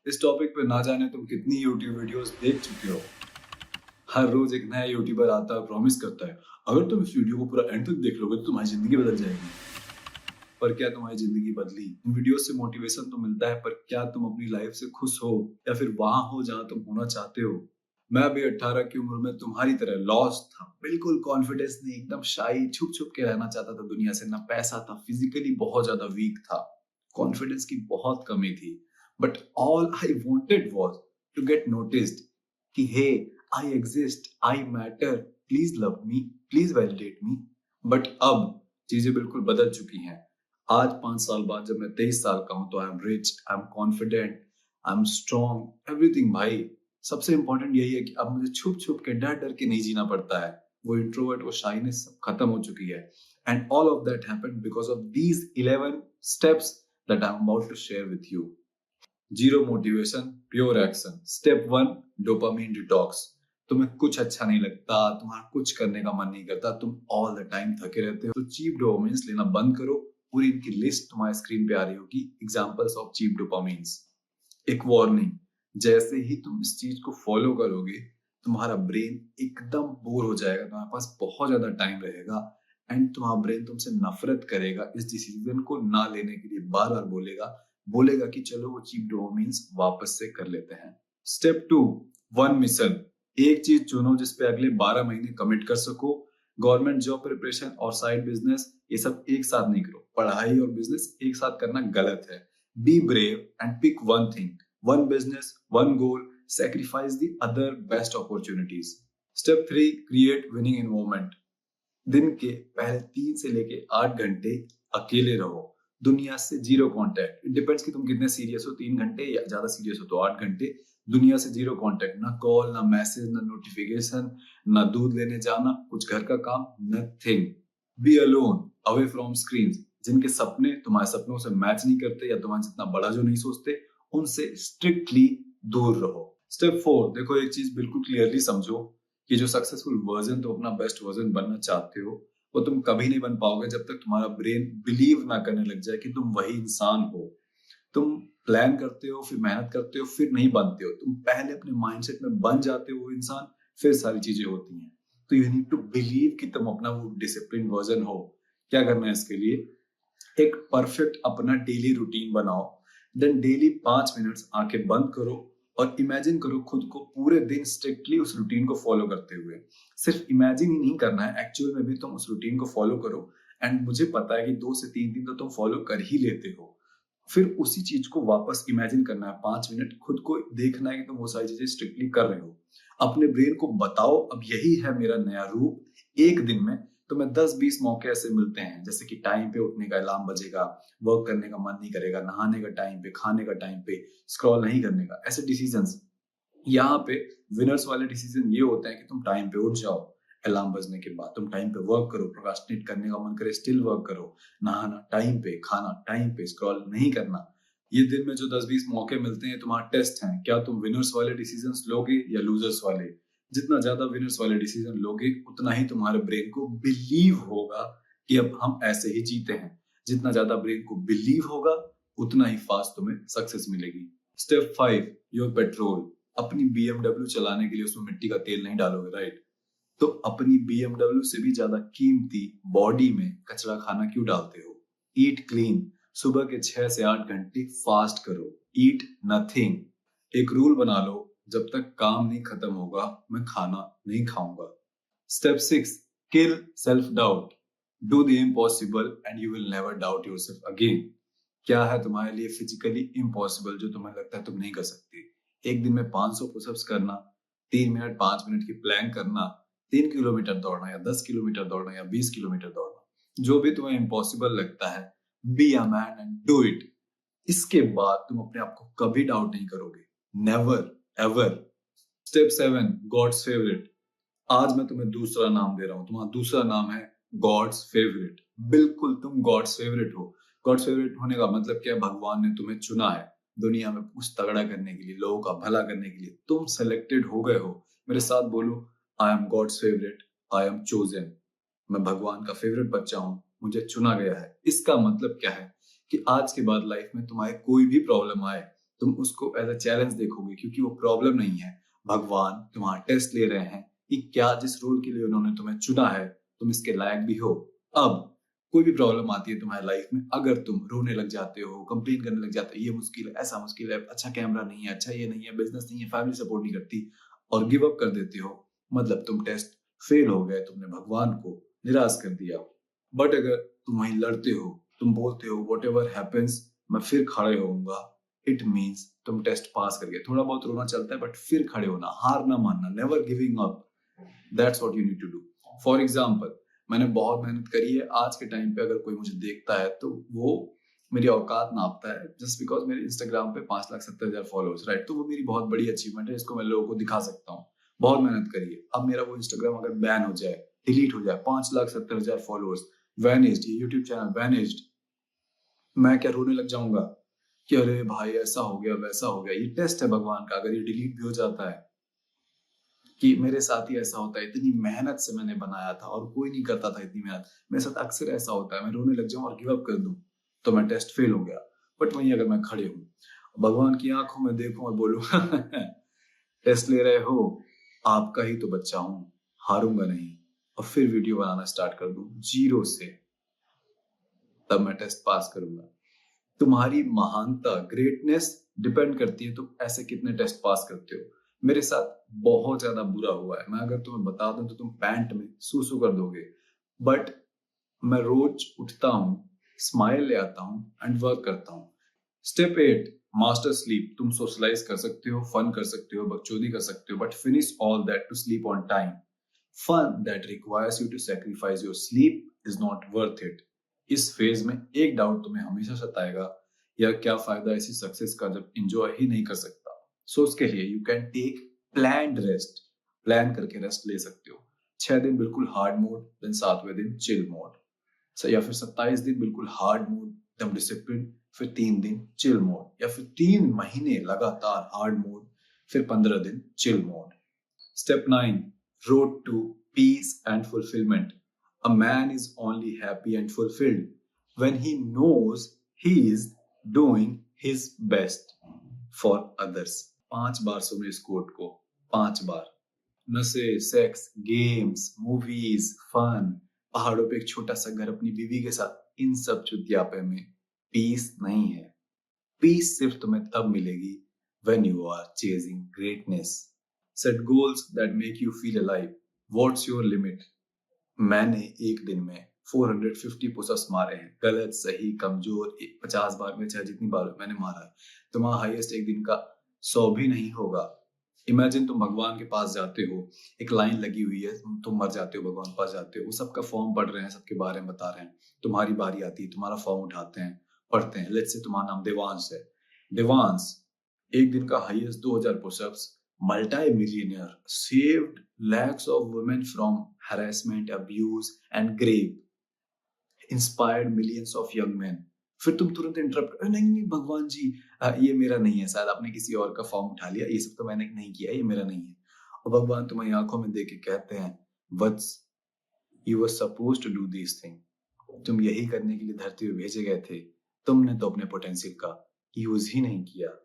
इस टॉपिक पे ना जाने तुम कितनी यूट्यूब वीडियोस देख चुके हो। हर रोज एक नया यूट्यूबर आता है, प्रॉमिस करता है अगर तुम इस वीडियो को पूरा एंड तक देख लोगे तो तुम्हारी जिंदगी बदल जाएगी। पर क्या तुम्हारी जिंदगी बदली? इन वीडियो से मोटिवेशन तो मिलता है, पर क्या तुम अपनी लाइफ से खुश हो या फिर वहां हो जहां तुम होना चाहते हो? मैं भी 18 की उम्र में तुम्हारी तरह लॉस्ट था, बिल्कुल कॉन्फिडेंस नहीं, एकदम शाई, छुप छुप के रहना चाहता था दुनिया से। ना पैसा था, फिजिकली बहुत ज्यादा वीक था, कॉन्फिडेंस की बहुत कमी थी। But all I wanted was to get noticed कि hey, I exist, I matter, please love me, please validate me. But अब चीजें बिल्कुल बदल चुकी हैं। आज 5 साल बाद जब मैं 23 साल का हूं तो I am rich, I am confident, I am strong, everything भाई। सबसे इंपॉर्टेंट यही है कि अब मुझे छुप छुप के डर डर के नहीं जीना पड़ता है। वो इंट्रोवर्ट, वो शाइनेस सब खत्म हो चुकी है। And all of that happened because of these 11 steps that I am about to share with you. Zero motivation, pure action. Step 1, dopamine detox. तुम्हें कुछ अच्छा नहीं लगता, तुम्हारा कुछ करने का मन नहीं करता, तुम ऑल द टाइम थके रहते हो, तो चीप डोपामीन्स लेना बंद करो। पूरी इनकी लिस्ट तुम्हारे स्क्रीन पे आ रही होगी, एग्जांपल्स ऑफ चीप डोपामीन्स। एक वार्निंग, जैसे ही तुम इस चीज को फॉलो करोगे तुम्हारा ब्रेन एकदम बोर हो जाएगा, तुम्हारे पास बहुत ज्यादा टाइम रहेगा एंड तुम्हारा ब्रेन तुमसे नफरत करेगा। इस डिसीजन को ना लेने के लिए बार बार बोलेगा, बोलेगा कि चलो वो चीप डोपामिन्स वापस से कर लेते हैं। Step 2, one mission. एक चीज चुनो जिस पे अगले 12 महीने कमिट कर सको। गवर्नमेंट जॉब प्रिपरेशन और साइड बिजनेस ये सब एक साथ नहीं करो। पढ़ाई और बिजनेस एक साथ करना गलत है। Be brave and pick one thing, one business, one goal, sacrifice the other best opportunities. Step 3, create winning environment. दिन के पहले 3 से लेके 8 घंटे अकेले रहो, दुनिया से जीरो कांटेक्ट। इट डिपेंड्स कि तुम कितने सीरियस हो, 3 घंटे या ज्यादा सीरियस हो तो 8 घंटे। दुनिया से जीरो कांटेक्ट, ना कॉल, ना मैसेज, ना नोटिफिकेशन, ना दूध लेने जाना, कुछ घर का काम, nothing. Be alone, away from screen. जिनके सपने तुम्हारे सपनों से मैच नहीं करते या तुम्हारे जितना बड़ा जो नहीं सोचते, उनसे स्ट्रिक्टली दूर रहो। स्टेप 4, देखो एक चीज बिल्कुल क्लियरली समझो कि जो सक्सेसफुल वर्जन तुम अपना बेस्ट वर्जन बनना चाहते हो वो तुम कभी नहीं बन पाओगे जब तक तुम्हारा ब्रेन बिलीव ना करने लग जाए कि तुम वही इंसान हो। तुम प्लान करते हो, फिर मेहनत करते हो, फिर नहीं बनते हो। तुम पहले अपने माइंडसेट में बन जाते हो वो इंसान, फिर सारी चीजें होती हैं। तो यू नीड टू बिलीव कि तुम अपना वो डिसिप्लिन वर्जन हो। क्या करना है इसके लिए? एक परफेक्ट अपना डेली रूटीन बनाओ। देन डेली 5 मिनट्स आंखें बंद करो और इमेजिन करो खुद को पूरे दिन स्ट्रिक्टली उस रूटीन को फॉलो करते हुए। सिर्फ इमेजिन ही नहीं करना है, एक्चुअल में भी तुम उस रूटीन को फॉलो करो। एंड मुझे पता है कि 2 से 3 दिन तो तुम फॉलो कर ही लेते हो। फिर उसी चीज को वापस इमेजिन करना है, 5 मिनट खुद को देखना है कि तुम वो सारी चीजें स्ट्रिक्टली कर रहे हो। अपने ब्रेन को बताओ अब यही है मेरा नया रूप। एक दिन में तुम्हें 10-20 मौके ऐसे मिलते हैं, जैसे कि टाइम पे उठने का अलार्म बजेगा, वर्क करने का मन नहीं करेगा, नहाने का टाइम पे, खाने का टाइम पे, स्क्रॉल नहीं करने का, ऐसे डिसीजंस। यहाँ पे विनर्स वाले डिसीजन ये होते हैं कि तुम टाइम पे उठ जाओ, अलार्म बजने के बाद तुम टाइम पे वर्क करो, प्रोक्रास्टिनेट करने का मन करे स्टिल वर्क करो, नहाना टाइम पे, खाना टाइम पे, स्क्रॉल नहीं करना। ये दिन में जो 10-20 मौके मिलते हैं तुम्हारा टेस्ट है, क्या तुम विनर्स वाले डिसीजन लोगे या लूजर्स वाले। जितना ज्यादा विनर्स वाले डिसीजन लोगे उतना ही तुम्हारे ब्रेन को बिलीव होगा कि अब हम ऐसे ही जीते हैं। जितना ज्यादा ब्रेन को बिलीव होगा उतना ही फास्ट तुम्हें सक्सेस मिलेगी। Step 5, your petrol. अपनी बीएमडब्ल्यू चलाने के लिए उसमें मिट्टी का तेल नहीं डालोगे, राइट? तो अपनी बीएमडब्ल्यू से भी ज्यादा कीमती बॉडी में कचरा खाना क्यों डालते हो? ईट क्लीन। सुबह के 6 से 8 घंटे फास्ट करो। ईट नथिंग। एक रूल बना लो, जब तक काम नहीं खत्म होगा मैं खाना नहीं खाऊंगा। Step 6, kill self doubt. Do the impossible and you will never doubt yourself again. क्या है तुम्हारे लिए फिजिकली इम्पॉसिबल जो तुम्हें लगता है तुम नहीं कर सकते? एक दिन में 500 पुशअप्स करना, 3 मिनट 5 मिनट की प्लैंक करना, 3 किलोमीटर दौड़ना या 10 किलोमीटर दौड़ना या 20 किलोमीटर दौड़ना, जो भी तुम्हें इम्पॉसिबल लगता है, be a man and do it. इसके बाद तुम अपने आप को कभी डाउट नहीं करोगे, never ever. Step 7, God's favourite. आज मैं तुम्हें दूसरा नाम दे रहा हूं, तुम्हारा दूसरा नाम है गॉड्स फेवरेट। बिल्कुल तुम गॉड्स फेवरेट हो। गॉड्स फेवरेट होने का मतलब क्या है? भगवान ने तुम्हें चुना है दुनिया में कुछ तगड़ा करने के लिए, लोगों का भला करने के लिए। तुम सेलेक्टेड हो गए हो। मेरे साथ बोलो, I am God's favourite, I am chosen. मैं भगवान का फेवरेट बच्चा हूं, मुझे चुना गया है। इसका मतलब क्या है कि आज के बाद लाइफ में तुम्हारे कोई भी प्रॉब्लम आए, तुम उसको एज अ चैलेंज देखोगे, क्योंकि वो प्रॉब्लम नहीं है। भगवान तुम्हारा टेस्ट ले रहे हैं कि क्या जिस रोल के लिए उन्होंने तुम्हें चुना है तुम इसके लायक भी हो। अब कोई भी प्रॉब्लम आती है तुम्हारी लाइफ में, अगर तुम रोने लग जाते हो, कंप्लेन करने लग जाते हो, ये मुश्किल है, ऐसा मुश्किल है, अच्छा कैमरा नहीं है, अच्छा ये नहीं है, बिजनेस नहीं है, फैमिली सपोर्ट नहीं करती, और गिव अप कर देते हो, मतलब तुम टेस्ट फेल हो गए, तुमने भगवान को निराश कर दिया। बट अगर तुम वहीं लड़ते हो, तुम बोलते हो वॉट एवर हैपन्स मैं फिर खड़े होऊंगा, इट मीन्स तुम टेस्ट पास कर गए। थोड़ा बहुत रोना चलता है बट फिर खड़े होना, हार ना मानना, never giving up, that's what you need to do. For example, मैंने बहुत मेहनत करी है, आज के टाइम पे अगर कोई मुझे देखता है तो वो मेरी औकात नापता है जस्ट बिकॉज मेरे इंस्टाग्राम पे 5,70,000 फॉलोअर्स, राइट? तो वो मेरी बहुत बड़ी अचीवमेंट है, इसको मैं लोगों को दिखा सकता हूँ। बहुत मेहनत करी है। अब मेरा वो इंस्टाग्राम अगर बैन हो जाए, डिलीट हो जाए, 5,70,000 फॉलोअर्स वैनिस्ड, ये यूट्यूब चैनल वैनिस्ड, मैं क्या रोने लग जाऊंगा कि अरे भाई ऐसा हो गया वैसा हो गया? ये टेस्ट है भगवान का। अगर ये डिलीट भी हो जाता है कि मेरे साथ ही ऐसा होता है, इतनी मेहनत से मैंने बनाया था और कोई नहीं करता था इतनी मेहनत, मेरे साथ अक्सर ऐसा होता है, मैं रोने लग जाऊं और गिव अप कर दूं तो मैं टेस्ट फेल हो गया। बट वहीं अगर मैं खड़े हूं, भगवान की आंखों में देखूं और बोलूं टेस्ट ले रहे हो, आपका ही तो बच्चा हूं, हारूंगा नहीं, और फिर वीडियो बनाना स्टार्ट कर दूं जीरो से, तब मैं टेस्ट पास करूंगा। तुम्हारी महानता, ग्रेटनेस डिपेंड करती है तुम ऐसे कितने टेस्ट पास करते हो। मेरे साथ बहुत ज्यादा बुरा हुआ है, मैं अगर तुम्हें बता दूं तो तुम पैंट में सूसू कर दोगे। बट मैं रोज उठता हूँ, स्माइल ले आता हूँ एंड वर्क करता हूँ। Step 8, master sleep. तुम सोशलाइज कर सकते हो, फन कर सकते हो, बकचोदी कर सकते हो, but finish all that to sleep on time. Fun that requires you to sacrifice your sleep is not worth it. इस फेज में एक डाउट तुम्हें हमेशा सताएगा, या क्या फायदा ऐसी सक्सेस का जब एंजॉय ही नहीं कर सकता। सो उसके लिए you can take planned rest, plan करके रेस्ट ले सकते हो। 6 दिन बिल्कुल हार्ड मोड, देन 7वें दिन चिल मोड, या फिर 27 दिन बिल्कुल हार्ड मोड एकदम डिसिप्लिन, फिर 3 दिन चिल मोड, या फिर 3 महीने लगातार हार्ड मोड, फिर 15 दिन chill mode. Step 9, Road to Peace and Fulfillment. A man is only happy and fulfilled when he knows he is doing his best for others. 5 बार सुनो इस कोट को, 5 बार। नशे, सेक्स, गेम्स, मूवीज, फन, पहाड़ों पे एक छोटा सा घर अपनी बीवी के साथ, इन सब चुतियापे में पीस नहीं है। पीस सिर्फ तुम्हें तब मिलेगी when you are chasing greatness. Set goals that make you feel alive. What's your limit? मैंने एक दिन में 450 पुशअप्स मारे हैं, गलत सही कमजोर 50 बार में, चाहे जितनी बार मैंने मारा है। तुम्हारा हाईएस्ट एक दिन का 100 भी नहीं होगा। इमेजिन तुम भगवान के पास जाते हो, एक लाइन लगी हुई है, तुम मर जाते हो, भगवान के पास जाते हो, वो सबका फॉर्म पढ़ रहे हैं, सबके बारे में बता रहे हैं, तुम्हारी बारी आती है, तुम्हारा फॉर्म उठाते हैं, पढ़ते हैं। लेट्स से तुम्हारा नाम देवांश है। देवांश एक दिन का highest 2000 pushups, multi-millionaire, saved lakhs of women from harassment, abuse and rape, inspired millions of young men. फिर तुम तुरंत इंटरप्ट, नहीं नहीं भगवान जी, ये मेरा नहीं है, शायद आपने किसी और का फॉर्म उठा लिया, ये सब तो मैंने नहीं किया, ये मेरा नहीं है। और भगवान तुम्हारी आंखों में देख के कहते हैं, वत्स, you were suppose to do this thing, तुम यही करने के लिए धरती पे भेजे गए थे, तुमने तो अपने पोटेंशियल का यूज ही नहीं किया।